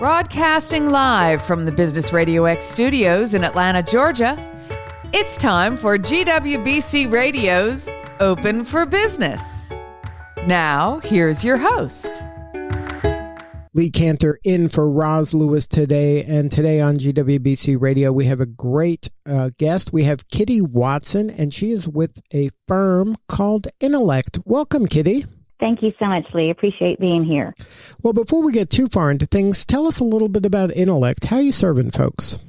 Broadcasting live from the Business RadioX studios in Atlanta, Georgia, it's time for GWBC Radio's Open for Business. Now, here's your host. Lee Cantor in for Roz Lewis today, and today on GWBC Radio we have a great guest. We have Kittie Watson, and she is with a firm called Innolect. Welcome, Kittie. Thank you so much, Lee. Appreciate being here. Well, before we get too far into things, tell us a little bit about Innolect. How are you serving folks?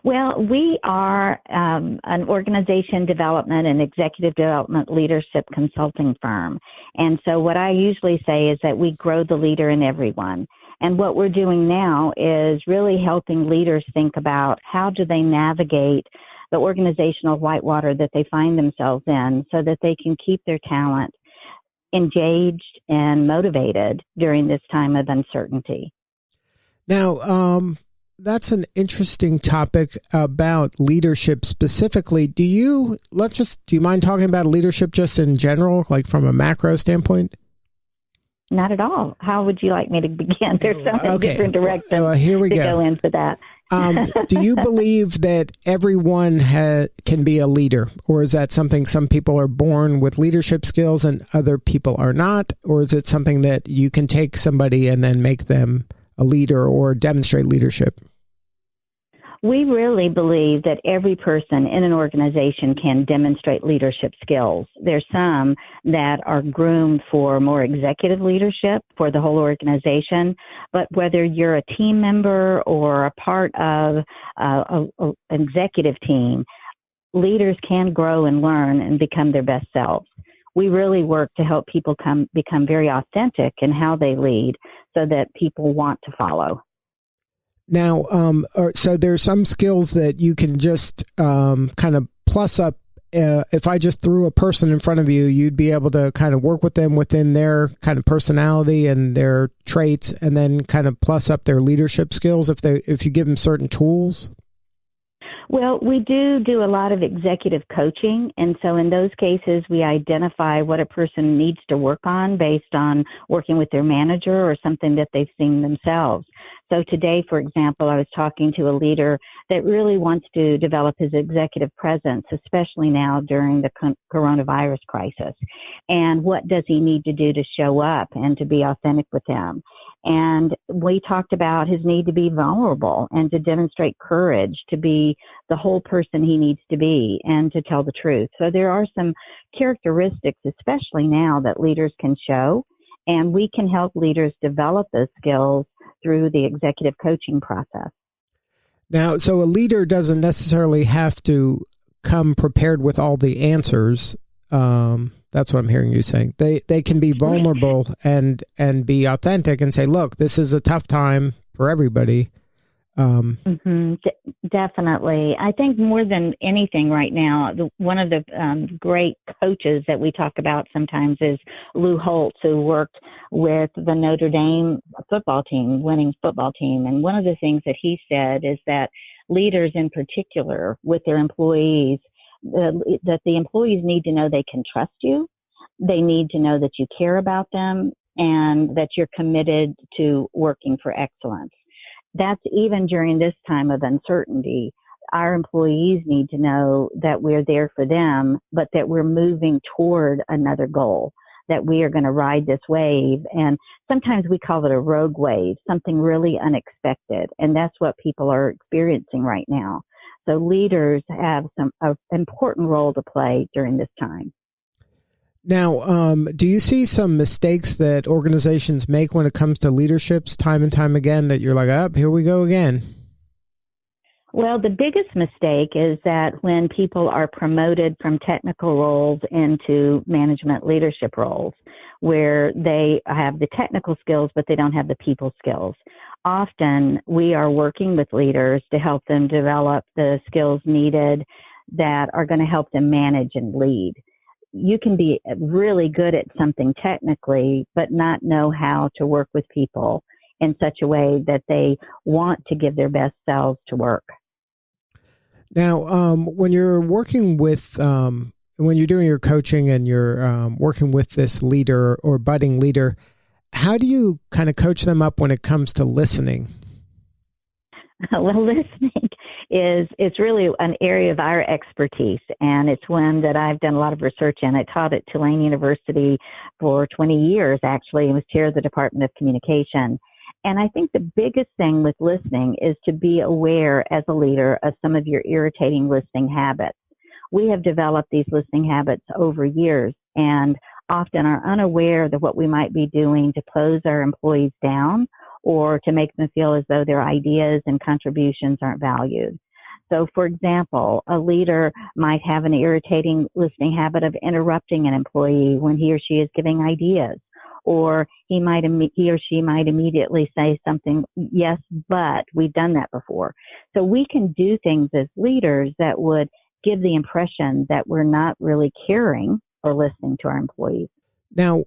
Well, we are an organization development and executive development leadership consulting firm. And so what I usually say is that we grow the leader in everyone. And what we're doing now is really helping leaders think about how do they navigate the organizational whitewater that they find themselves in so that they can keep their talent engaged and motivated during this time of uncertainty. Now, that's an interesting topic about leadership specifically. Do you mind talking about leadership just in general, like from a macro standpoint? Not at all. How would you like me to begin? There's so many different directions here we go into that. Do you believe that everyone can be a leader, or is that something some people are born with leadership skills and other people are not, or is it something that you can take somebody and then make them a leader or demonstrate leadership? We really believe that every person in an organization can demonstrate leadership skills. There's some that are groomed for more executive leadership for the whole organization, but whether you're a team member or a part of an executive team, leaders can grow and learn and become their best selves. We really work to help people become very authentic in how they lead so that people want to follow. Now, so there's some skills that you can just kind of plus up. If I just threw a person in front of you, you'd be able to kind of work with them within their kind of personality and their traits, and then kind of plus up their leadership skills if you give them certain tools. Well, we do a lot of executive coaching, and so in those cases, we identify what a person needs to work on based on working with their manager or something that they've seen themselves. So today, for example, I was talking to a leader that really wants to develop his executive presence, especially now during the coronavirus crisis. And what does he need to do to show up and to be authentic with them? And we talked about his need to be vulnerable and to demonstrate courage, to be the whole person he needs to be and to tell the truth. So there are some characteristics, especially now, that leaders can show, and we can help leaders develop those skills through the executive coaching process. Now, so a leader doesn't necessarily have to come prepared with all the answers. That's what I'm hearing you saying. They can be vulnerable and be authentic and say, look, this is a tough time for everybody. Definitely. I think more than anything right now, one of the great coaches that we talk about sometimes is Lou Holtz, who worked with the Notre Dame winning football team. And one of the things that he said is that leaders in particular with their employees, that the employees need to know they can trust you. They need to know that you care about them and that you're committed to working for excellence. That's even during this time of uncertainty. Our employees need to know that we're there for them, but that we're moving toward another goal, that we are going to ride this wave. And sometimes we call it a rogue wave, something really unexpected. And that's what people are experiencing right now. So leaders have an important role to play during this time. Now, do you see some mistakes that organizations make when it comes to leaderships time and time again that you're like, here we go again? Well, the biggest mistake is that when people are promoted from technical roles into management leadership roles, where they have the technical skills, but they don't have the people skills. Often we are working with leaders to help them develop the skills needed that are going to help them manage and lead. You can be really good at something technically, but not know how to work with people in such a way that they want to give their best selves to work. Now, when you're working with, when you're doing your coaching and you're working with this leader or budding leader, how do you kind of coach them up when it comes to listening? Well, listening it's really an area of our expertise, and it's one that I've done a lot of research in. I taught at Tulane University for 20 years, actually, and was chair of the Department of Communication. And I think the biggest thing with listening is to be aware as a leader of some of your irritating listening habits. We have developed these listening habits over years and often are unaware of what we might be doing to close our employees down or to make them feel as though their ideas and contributions aren't valued. So, for example, a leader might have an irritating listening habit of interrupting an employee when he or she is giving ideas, or he or she might immediately say something, yes, but we've done that before. So we can do things as leaders that would give the impression that we're not really caring or listening to our employees. Now,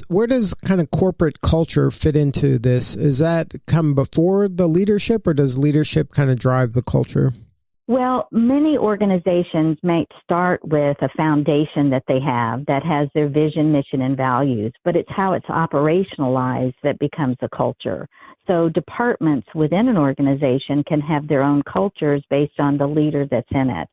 where does kind of corporate culture fit into this? Is that come before the leadership, or does leadership kind of drive the culture? Well, many organizations might start with a foundation that they have that has their vision, mission, and values, but it's how it's operationalized that becomes a culture. So departments within an organization can have their own cultures based on the leader that's in it.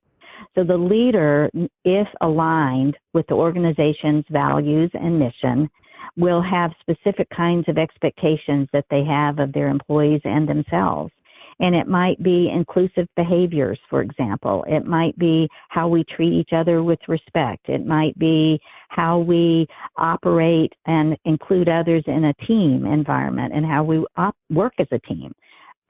So the leader, if aligned with the organization's values and mission, will have specific kinds of expectations that they have of their employees and themselves. And it might be inclusive behaviors, for example. It might be how we treat each other with respect. It might be how we operate and include others in a team environment and how we work as a team.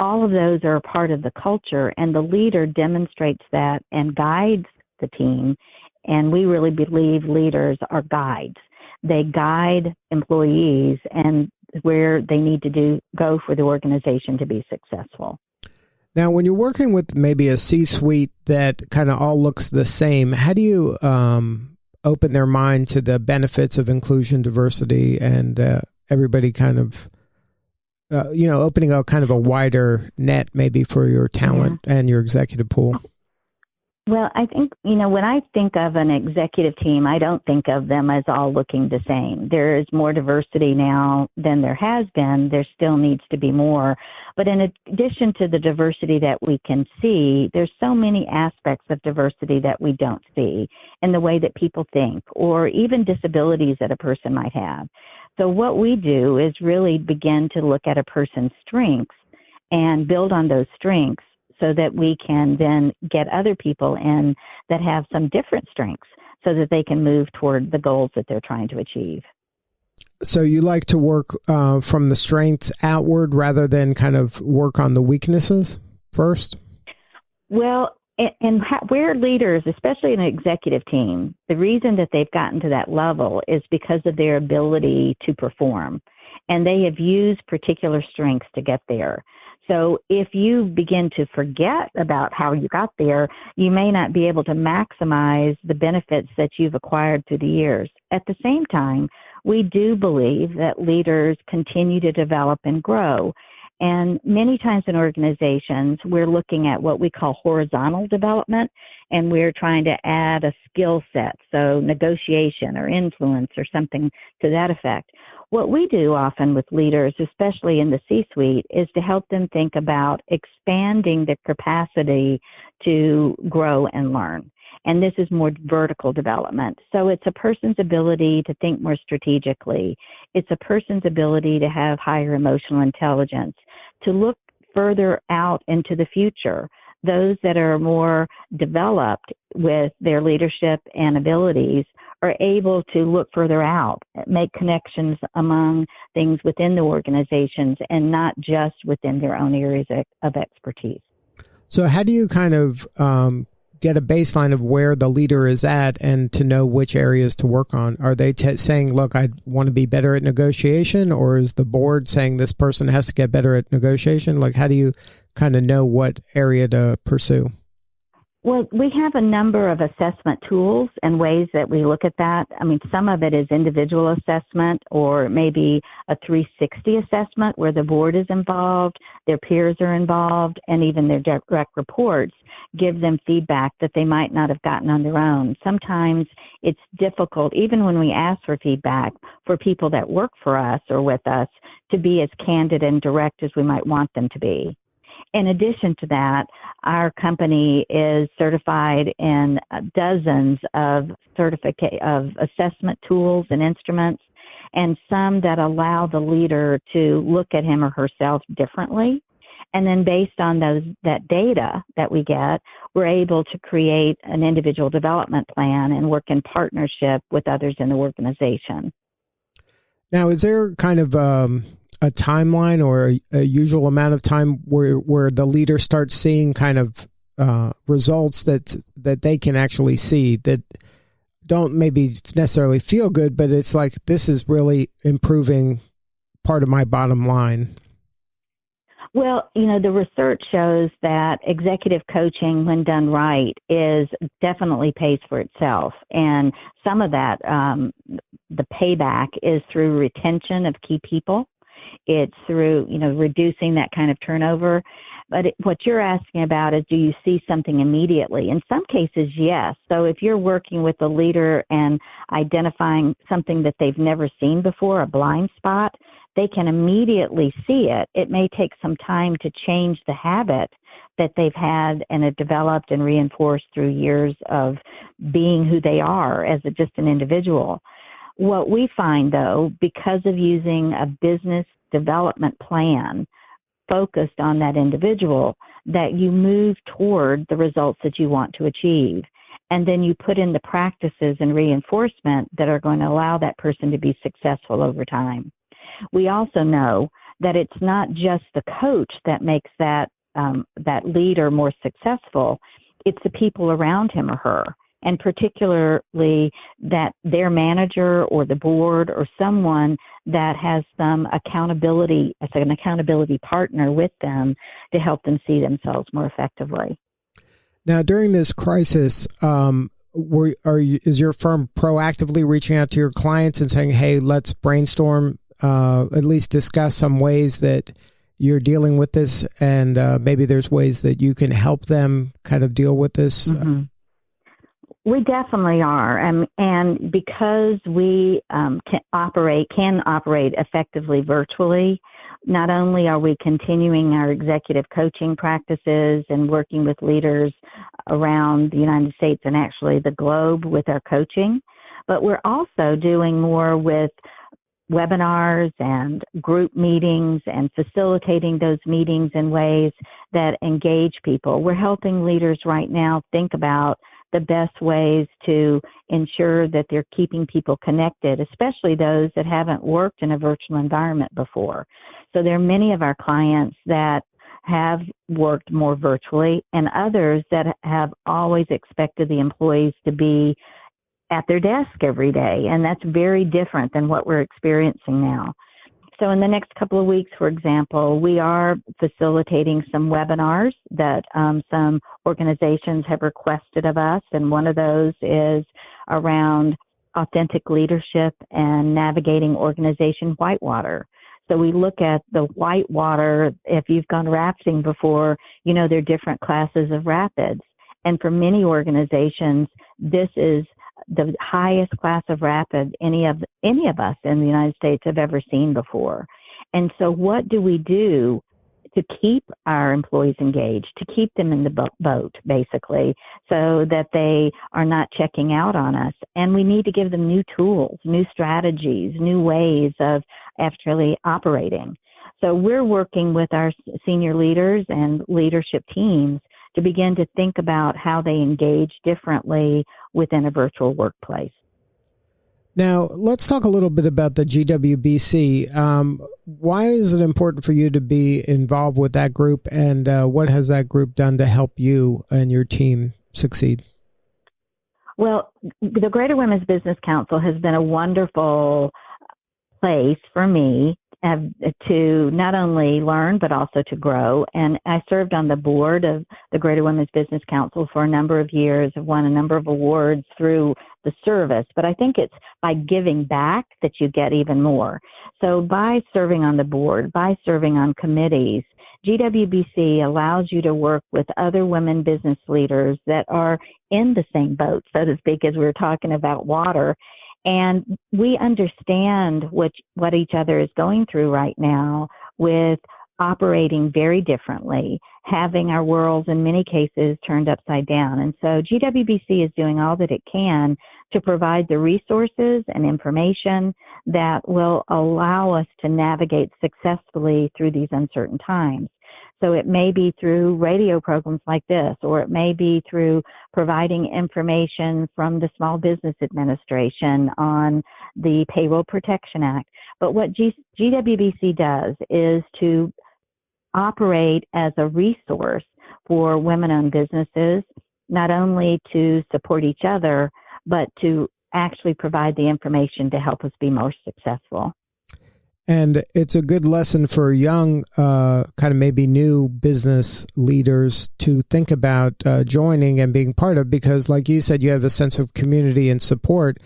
All of those are a part of the culture, and the leader demonstrates that and guides the team. And we really believe leaders are guides. They guide employees and where they need to go for the organization to be successful. Now, when you're working with maybe a C-suite that kind of all looks the same, how do you open their mind to the benefits of inclusion, diversity, and everybody kind of opening up kind of a wider net maybe for your talent and your executive pool? Well, I think, when I think of an executive team, I don't think of them as all looking the same. There is more diversity now than there has been. There still needs to be more. But in addition to the diversity that we can see, there's so many aspects of diversity that we don't see in the way that people think, or even disabilities that a person might have. So what we do is really begin to look at a person's strengths and build on those strengths so that we can then get other people in that have some different strengths so that they can move toward the goals that they're trying to achieve. So you like to work from the strengths outward rather than kind of work on the weaknesses first? Well, and where leaders, especially in an executive team, the reason that they've gotten to that level is because of their ability to perform. And they have used particular strengths to get there. So if you begin to forget about how you got there, you may not be able to maximize the benefits that you've acquired through the years. At the same time, we do believe that leaders continue to develop and grow. And many times in organizations, we're looking at what we call horizontal development, and we're trying to add a skill set, so negotiation or influence or something to that effect. What we do often with leaders, especially in the C-suite, is to help them think about expanding their capacity to grow and learn. And this is more vertical development. So it's a person's ability to think more strategically. It's a person's ability to have higher emotional intelligence, to look further out into the future. Those that are more developed with their leadership and abilities are able to look further out, make connections among things within the organizations and not just within their own areas of expertise. So how do you kind of get a baseline of where the leader is at and to know which areas to work on? Are they saying, look, I want to be better at negotiation, or is the board saying this person has to get better at negotiation? Like, how do you kind of know what area to pursue? Well, we have a number of assessment tools and ways that we look at that. I mean, some of it is individual assessment or maybe a 360 assessment where the board is involved, their peers are involved, and even their direct reports give them feedback that they might not have gotten on their own. Sometimes it's difficult, even when we ask for feedback, for people that work for us or with us to be as candid and direct as we might want them to be. In addition to that, our company is certified in dozens of assessment tools and instruments, and some that allow the leader to look at him or herself differently. And then based on that data that we get, we're able to create an individual development plan and work in partnership with others in the organization. Now, is there kind of a timeline or a usual amount of time where the leader starts seeing kind of results that they can actually see that don't maybe necessarily feel good, but it's like, this is really improving part of my bottom line? Well, the research shows that executive coaching, when done right, definitely pays for itself. And some of that, the payback is through retention of key people. It's through, reducing that kind of turnover. But what you're asking about is, do you see something immediately? In some cases, yes. So if you're working with a leader and identifying something that they've never seen before, a blind spot, they can immediately see it. It may take some time to change the habit that they've had and have developed and reinforced through years of being who they are as just an individual. What we find, though, because of using a business development plan focused on that individual, that you move toward the results that you want to achieve. And then you put in the practices and reinforcement that are going to allow that person to be successful over time. We also know that it's not just the coach that makes that leader more successful. It's the people around him or her, and particularly that their manager or the board or someone that has some accountability, as an accountability partner with them to help them see themselves more effectively. Now, during this crisis, is your firm proactively reaching out to your clients and saying, hey, let's brainstorm, at least discuss some ways that you're dealing with this, and maybe there's ways that you can help them kind of deal with this? Mm-hmm. We definitely are, and because we can operate effectively virtually, not only are we continuing our executive coaching practices and working with leaders around the United States and actually the globe with our coaching, but we're also doing more with webinars and group meetings and facilitating those meetings in ways that engage people. We're helping leaders right now think about the best ways to ensure that they're keeping people connected, especially those that haven't worked in a virtual environment before. So there are many of our clients that have worked more virtually and others that have always expected the employees to be at their desk every day. And that's very different than what we're experiencing now. So in the next couple of weeks, for example, we are facilitating some webinars that some organizations have requested of us. And one of those is around authentic leadership and navigating organization whitewater. So we look at the whitewater. If you've gone rafting before, there are different classes of rapids. And for many organizations, this is the highest class of rapid any of us in the United States have ever seen before. And so what do we do to keep our employees engaged, to keep them in the boat, basically, so that they are not checking out on us? And we need to give them new tools, new strategies, new ways of actually operating. So we're working with our senior leaders and leadership teams to begin to think about how they engage differently within a virtual workplace. Now, let's talk a little bit about the GWBC. Why is it important for you to be involved with that group, and what has that group done to help you and your team succeed? Well, the Greater Women's Business Council has been a wonderful place for me to not only learn, but also to grow. And I served on the board of the Greater Women's Business Council for a number of years. I've won a number of awards through the service, but I think it's by giving back that you get even more. So by serving on the board, by serving on committees, GWBC allows you to work with other women business leaders that are in the same boat, so to speak, as we were talking about water. And we understand what each other is going through right now with operating very differently, having our worlds in many cases turned upside down. And so GWBC is doing all that it can to provide the resources and information that will allow us to navigate successfully through these uncertain times. So it may be through radio programs like this, or it may be through providing information from the Small Business Administration on the Payroll Protection Act. But what GWBC does is to operate as a resource for women-owned businesses, not only to support each other, but to actually provide the information to help us be more successful. And it's a good lesson for young, kind of maybe new business leaders to think about joining and being part of, because like you said, you have a sense of community and support,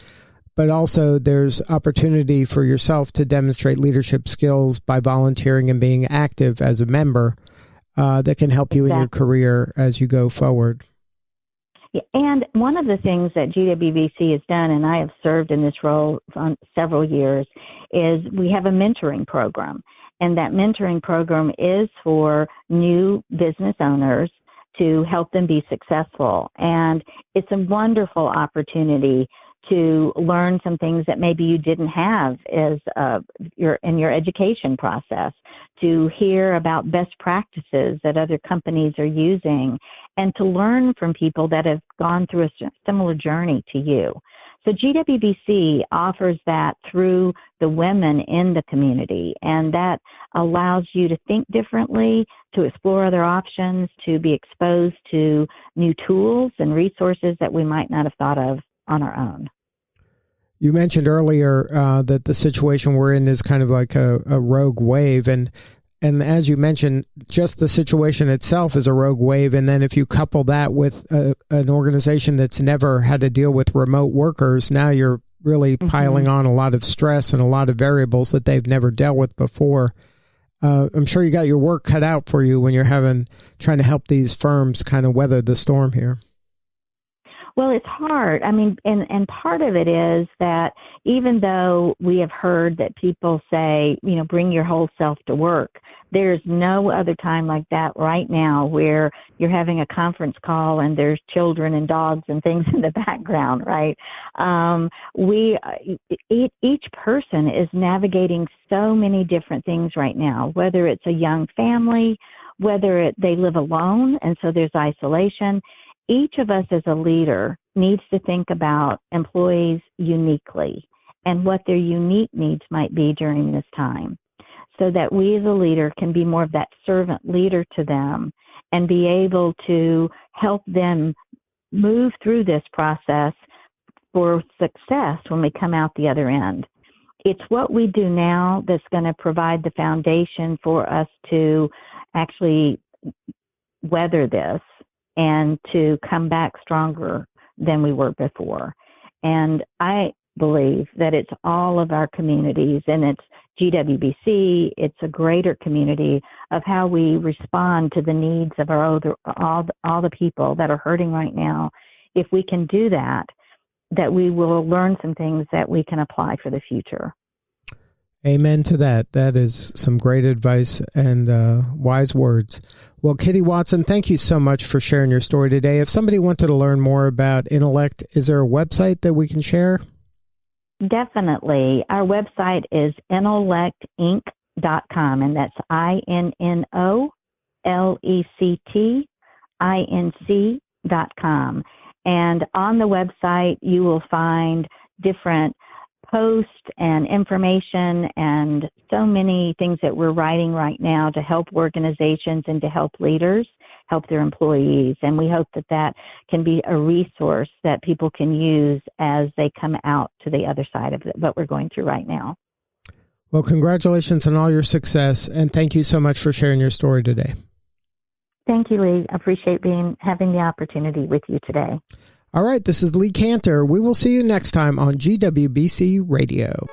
but also there's opportunity for yourself to demonstrate leadership skills by volunteering and being active as a member that can help you in your career as you go forward. Yeah, and one of the things that GWBC has done, and I have served in this role for several years, is we have a mentoring program. And that mentoring program is for new business owners to help them be successful. And it's a wonderful opportunity to learn some things that maybe you didn't have as in your education process, to hear about best practices that other companies are using, and to learn from people that have gone through a similar journey to you. So GWBC offers that through the women in the community, and that allows you to think differently, to explore other options, to be exposed to new tools and resources that we might not have thought of on our own. You mentioned earlier that the situation we're in is kind of like a rogue wave. And as you mentioned, just the situation itself is a rogue wave. And then if you couple that with an organization that's never had to deal with remote workers, now you're really piling on a lot of stress and a lot of variables that they've never dealt with before. I'm sure you got your work cut out for you when you're trying to help these firms kind of weather the storm here. Well, it's hard. I mean, and part of it is that even though we have heard that people say, bring your whole self to work, there's no other time like that right now where you're having a conference call and there's children and dogs and things in the background, right? Each person is navigating so many different things right now, whether it's a young family, whether they live alone and so there's isolation. Each of us as a leader needs to think about employees uniquely and what their unique needs might be during this time, so that we as a leader can be more of that servant leader to them and be able to help them move through this process for success when we come out the other end. It's what we do now that's going to provide the foundation for us to actually weather this and to come back stronger than we were before. And I believe that it's all of our communities, and it's GWBC, it's a greater community of how we respond to the needs of all the people that are hurting right now. If we can do that, that we will learn some things that we can apply for the future. Amen to that. That is some great advice and wise words. Well, Kittie Watson, thank you so much for sharing your story today. If somebody wanted to learn more about Innolect, is there a website that we can share? Definitely. Our website is innolectinc.com, and that's INNOLECTINC.com. And on the website, you will find different posts and information and so many things that we're writing right now to help organizations and to help leaders help their employees. And we hope that that can be a resource that people can use as they come out to the other side of what we're going through right now. Well, congratulations on all your success, and thank you so much for sharing your story today. Thank you, Lee. I appreciate having the opportunity with you today. All right, this is Lee Cantor. We will see you next time on GWBC Radio.